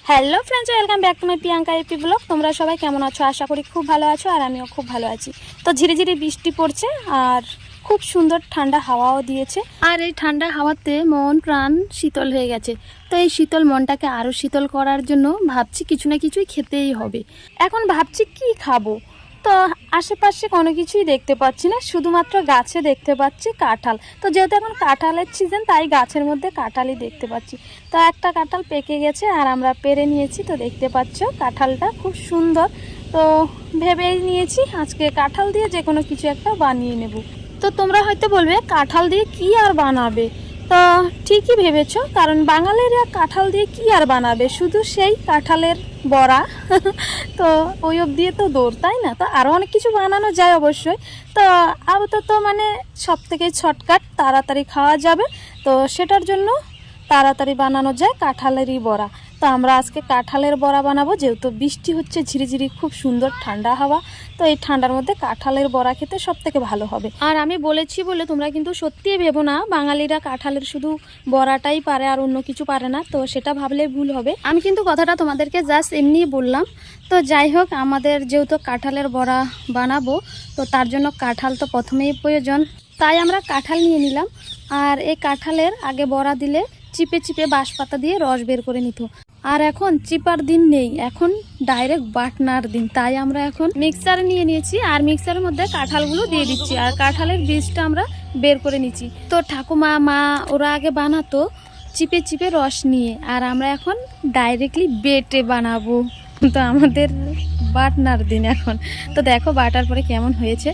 Hello friends, welcome back to my Priyanka AP blog. তোমরা সবাই কেমন আছো? আশা করি খুব ভালো আছো, আর আমিও খুব ভালো আছি। তো ঝিরি ঝিরি বৃষ্টি পড়ছে আর খুব সুন্দর ঠান্ডা হাওয়াও দিয়েছে, আর এই ঠান্ডা হাওয়াতে মন প্রাণ শীতল হয়ে গেছে। তো এই শীতল মনটাকে আরও শীতল করার জন্য ভাবছি কিছু না কিছুই খেতেই হবে। এখন ভাবছি কি খাবো, তো আশেপাশে কোনো কিছুই দেখতে পাচ্ছি না, শুধুমাত্র গাছে দেখতে পাচ্ছি কাঁঠাল। তো যেহেতু এখন কাঁঠালের সিজন, তাই গাছের মধ্যে কাঁঠালই দেখতে পাচ্ছি। তো একটা কাঁঠাল পেকে গেছে আর আমরা পেরে নিয়েছি। তো দেখতে পাচ্ছ কাঁঠালটা খুব সুন্দর। তো ভেবেই নিয়েছি আজকে কাঁঠাল দিয়ে যে কোনো কিছু একটা বানিয়ে নেব। তো তোমরা হয়তো বলবে কাঁঠাল দিয়ে কি আর বানাবে, তো ঠিকই ভেবেছো, কারণ বাঙালিরা কাঁঠাল দিয়ে কি আর বানাবে, শুধু সেই কাঁঠালের বড়া। তো ওই অবধি তো দৌড়, তাই না? তো আরও অনেক কিছু বানানো যায় অবশ্যই। তো আপাতত মানে সব থেকে শর্টকাট, তাড়াতাড়ি খাওয়া যাবে, তো সেটার জন্য তাড়াতাড়ি বানানো যায় কাঁঠালেরই বড়া। তো আমরা আজকে কাঁঠালের বড়া বানাবো, যেহেতু বৃষ্টি হচ্ছে ঝিরিঝিরি, খুব সুন্দর ঠান্ডা হাওয়া। তো এই ঠান্ডার মধ্যে কাঁঠালের বড়া খেতে সব থেকে ভালো হবে। আর আমি বলেছি বলে তোমরা কিন্তু সত্যিই ভেবো না বাঙালিরা কাঁঠালের শুধু বড়াটাই পারে আর অন্য কিছু পারে না, তো সেটা ভাবলে ভুল হবে। আমি কিন্তু কথাটা তোমাদেরকে জাস্ট এমনি বললাম। তো যাই হোক, আমাদের যেহেতু কাঁঠালের বড়া বানাবো, তো তার জন্য কাঁঠাল তো প্রথমেই প্রয়োজন, তাই আমরা কাঁঠাল নিয়ে নিলাম। আর এই কাঁঠালের আগে বড়া দিলে চিপে চিপে বাঁশ পাতা দিয়ে রস বের করে নিত, আর এখন চিপার দিন নেই, এখন ডাইরেক্ট বাটনার দিন। তাই আমরা এখন মিক্সার নিয়ে নিয়েছি, আর মিক্সারের মধ্যে কাঁঠালগুলো দিয়ে দিচ্ছি, আর কাঁঠালের বীজটা আমরা বের করে নিচ্ছি। তো ঠাকুমা, মা ওরা আগে বানাতো চিপে চিপে রস নিয়ে, আর আমরা এখন ডাইরেক্টলি বেটে বানাবো। তো আমাদের বাটনার দিন এখন। তো দেখো বাটার পরে কেমন হয়েছে,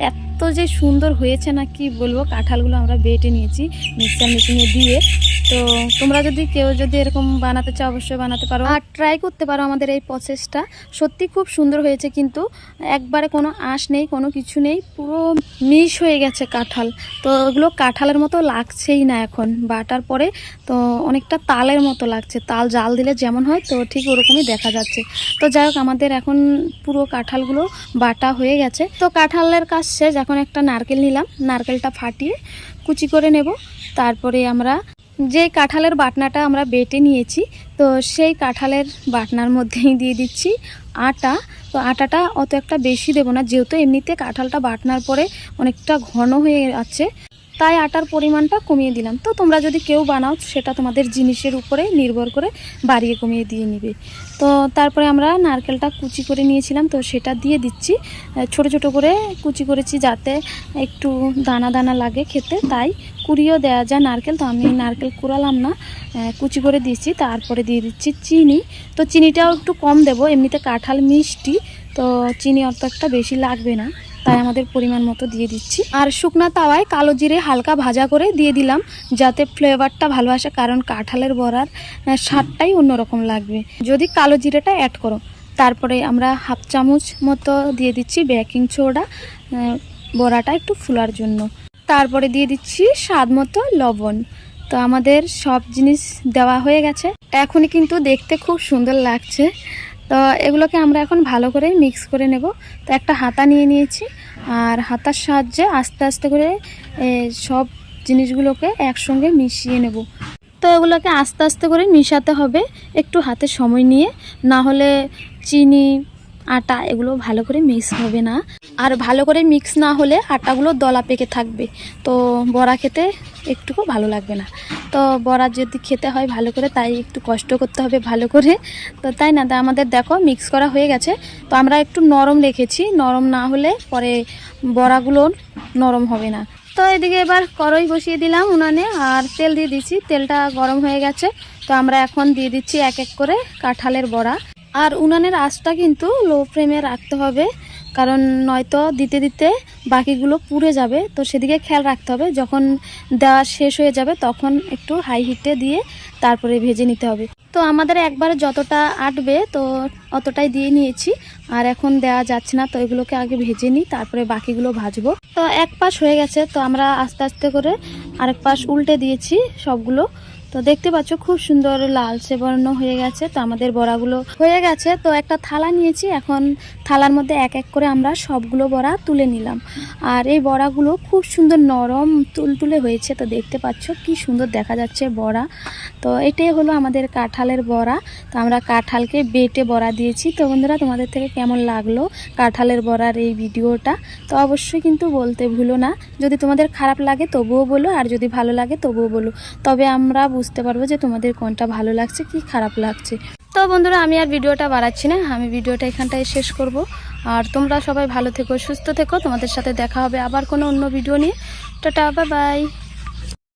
এত যে সুন্দর হয়েছে না কি বলবো। কাঁঠালগুলো আমরা বেটে নিয়েছি মিক্সার মেশিনে দিয়ে। তো তোমরা কেউ যদি এরকম বানাতে চাও অবশ্যই বানাতে পারো, আর ট্রাই করতে পারো আমাদের এই প্রসেসটা। সত্যি খুব সুন্দর হয়েছে, কিন্তু একবারে কোনো আঁশ নেই, কোনো কিছু নেই, পুরো মিশ হয়ে গেছে কাঁঠাল। তো ওগুলো কাঁঠালের মতো লাগছেই না এখন বাটার পরে, তো অনেকটা তালের মতো লাগছে। তাল জাল দিলে যেমন হয়, তো ঠিক ওরকমই দেখা যাচ্ছে। তো যাই হোক, আমাদের এখন পুরো কাঁঠালগুলো বাটা হয়ে গেছে। তো কাঁঠালের কাজ শেষ, এখন একটা নারকেল নিলাম, নারকেলটা ফাটিয়ে কুচি করে নেব। তারপরে আমরা যে কাঁঠালের বাটনাটা আমরা বেটে নিয়েছি, তো সেই কাঁঠালের বাটনার মধ্যেই দিয়ে দিচ্ছি আটা। তো আটাটা অত একটা বেশি দেবো না, যেহেতু এমনিতে কাঁঠালটা বাটনার পরে অনেকটা ঘন হয়ে আছে, তাই আটার পরিমাণটা কমিয়ে দিলাম। তো তোমরা যদি কেউ বানাও, সেটা তোমাদের জিনিসের উপরে নির্ভর করে বাড়িয়ে কমিয়ে দিয়ে নিবে। তো তারপরে আমরা নারকেলটা কুচি করে নিয়েছিলাম, তো সেটা দিয়ে দিচ্ছি। ছোট ছোট করে কুচি করেছি যাতে একটু দানা দানা লাগে খেতে, তাই কুড়িয়েও দেওয়া যায় নারকেল। তো আমি নারকেল কুড়ালাম না, কুচি করে দিয়েছি। তারপরে দিয়ে দিচ্ছি চিনি। তো চিনিটাও একটু কম দেবো, এমনিতে কাঁঠাল মিষ্টি, তো চিনি অত একটা বেশি লাগবে না, তাই আমাদের পরিমাণ মতো দিয়ে দিচ্ছি। আর শুকনা তাওয়ায় কালো জিরে হালকা ভাজা করে দিয়ে দিলাম, যাতে ফ্লেভারটা ভালো আসে, কারণ কাঁঠালের বড়ার স্বাদটাই অন্যরকম লাগবে যদি কালো জিরেটা অ্যাড করো। তারপরে আমরা হাফ চামচ মতো দিয়ে দিচ্ছি বেকিং সোডা, বড়াটা একটু ফুলার জন্য। তারপরে দিয়ে দিচ্ছি স্বাদ মতো লবণ। তো আমাদের সব জিনিস দেওয়া হয়ে গেছে, এখনই কিন্তু দেখতে খুব সুন্দর লাগছে। তো এগুলোকে আমরা এখন ভালো করে মিক্স করে নেব। তো একটা হাতা নিয়ে নিয়েছি, আর হাতার সাহায্যে আস্তে আস্তে করে সব জিনিসগুলোকে একসঙ্গে মিশিয়ে নেব। তো এগুলোকে আস্তে আস্তে করে মিশাতে হবে, একটু হাতে সময় নিয়ে, না হলে চিনি আটা এগুলো ভালো করে মিক্স হবে না। আর ভালো করে মিক্স না হলে আটাগুলো দলা পেকে থাকবে, তো বড়া খেতে একটুকু ভালো লাগবে না। তো বড়া যদি খেতে হয় ভালো করে, তাই একটু কষ্ট করতে হবে ভালো করে। তো তাই না, আমাদের দেখো মিক্স করা হয়ে গেছে। তো আমরা একটু নরম রেখেছি, নরম না হলে পরে বড়াগুলো নরম হবে না। তো এদিকে এবার কড়াই বসিয়ে দিলাম উনানে, আর তেল দিয়ে দিচ্ছি। তেলটা গরম হয়ে গেছে, তো আমরা এখন দিয়ে দিচ্ছি এক এক করে কাঁঠালের বড়া। আর উনানের আঁচটা কিন্তু লো ফ্লেমে রাখতে হবে, কারণ নয়তো দিতে দিতে বাকিগুলো পুড়ে যাবে। তো সেদিকে খেয়াল রাখতে হবে, যখন দেওয়া শেষ হয়ে যাবে তখন একটু হাই হিটে দিয়ে তারপরে ভেজে নিতে হবে। তো আমাদের একবারে যতটা আটবে তো অতটাই দিয়ে নিয়েছি, আর এখন দেওয়া যাচ্ছে না। তো এগুলোকে আগে ভেজে নিই, তারপরে বাকিগুলো ভাজবো। তো এক পাশ হয়ে গেছে, তো আমরা আস্তে আস্তে করে আরেক পাশ উল্টে দিয়েছি সবগুলো। তো তো দেখতে পাচ্ছ খুব সুন্দর লালচে বর্ণ হয়ে গেছে। তো আমাদের বড়াগুলো হয়ে গেছে। তো একটা থালা নিয়েছি, এখন থালার মধ্যে এক এক করে আমরা সবগুলো বড়া তুলে নিলাম। আর এই বড়াগুলো খুব সুন্দর নরম তুলতুলে হয়েছে। তো দেখতে পাচ্ছ কি সুন্দর দেখা যাচ্ছে বড়া। তো এটাই হলো আমাদের কাঁঠালের বড়া। তো আমরা কাঁঠালকে বেটে বড়া দিয়েছি। তো বন্ধুরা, তোমাদের থেকে কেমন লাগলো কাঁঠালের বড়ার এই ভিডিওটা? তো অবশ্যই কিন্তু বলতে ভুলো না। যদি তোমাদের খারাপ লাগে তবুও বলো, আর যদি ভালো লাগে তবুও বলো, তবে আমরা বুঝতে পারবো যে তোমাদের কোনটা ভালো লাগছে কি খারাপ লাগছে। তো বন্ধুরা, আমি আর ভিডিওটা বাড়াচ্ছি না, আমি ভিডিওটা এখানটায় শেষ করব। আর তোমরা সবাই ভালো থেকো, সুস্থ থেকো। তোমাদের সাথে দেখা হবে আবার কোনো অন্য ভিডিও নিয়ে। Tata, bye bye.